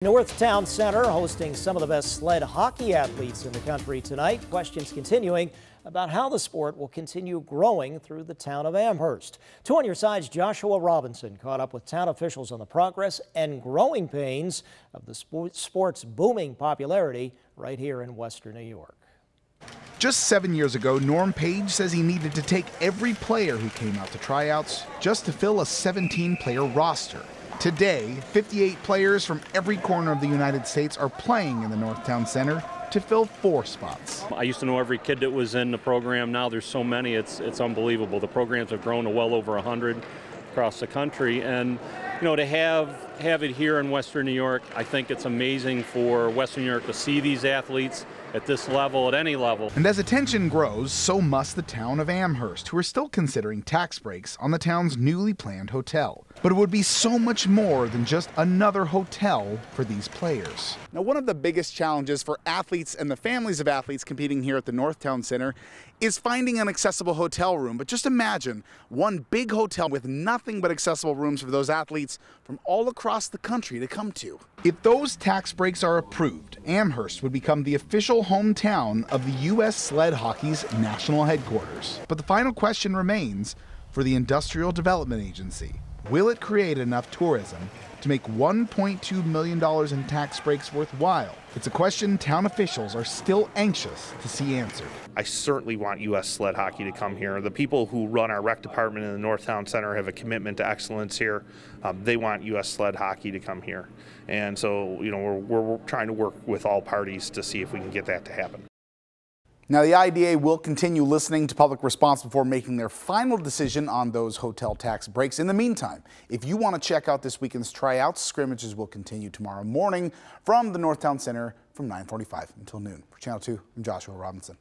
Northtown Center hosting some of the best sled hockey athletes in the country tonight. Questions continuing about how the sport will continue growing through the town of Amherst. 2 on your side's Joshua Robinson caught up with town officials on the progress and growing pains of the sport's booming popularity right here in Western New York. Just 7 years ago, Norm Page says he needed to take every player who came out to tryouts just to fill a 17-player roster. Today, 58 players from every corner of the United States are playing in the Northtown Center to fill 4 spots. I used to know every kid that was in the program. Now there's so many, it's unbelievable. The programs have grown to well over 100 across the country, and to have it here in Western New York, I think it's amazing for Western New York to see these athletes at this level, at any level. And as attention grows, so must the town of Amherst, who are still considering tax breaks on the town's newly planned hotel. But it would be so much more than just another hotel for these players. Now, one of the biggest challenges for athletes and the families of athletes competing here at the Northtown Center is finding an accessible hotel room. But just imagine one big hotel with nothing but accessible rooms for those athletes from all across the country to come to. If those tax breaks are approved, Amherst would become the official hometown of the US Sled Hockey's national headquarters. But the final question remains for the Industrial Development Agency. Will it create enough tourism to make $1.2 million in tax breaks worthwhile? It's a question town officials are still anxious to see answered. I certainly want US Sled Hockey to come here. The people who run our rec department in the Northtown Center have a commitment to excellence here. They want US Sled Hockey to come here. And so, we're trying to work with all parties to see if we can get that to happen. Now, the IDA will continue listening to public response before making their final decision on those hotel tax breaks. In the meantime, if you want to check out this weekend's tryouts, scrimmages will continue tomorrow morning from the Northtown Center from 9:45 until noon. For Channel 2, I'm Joshua Robinson.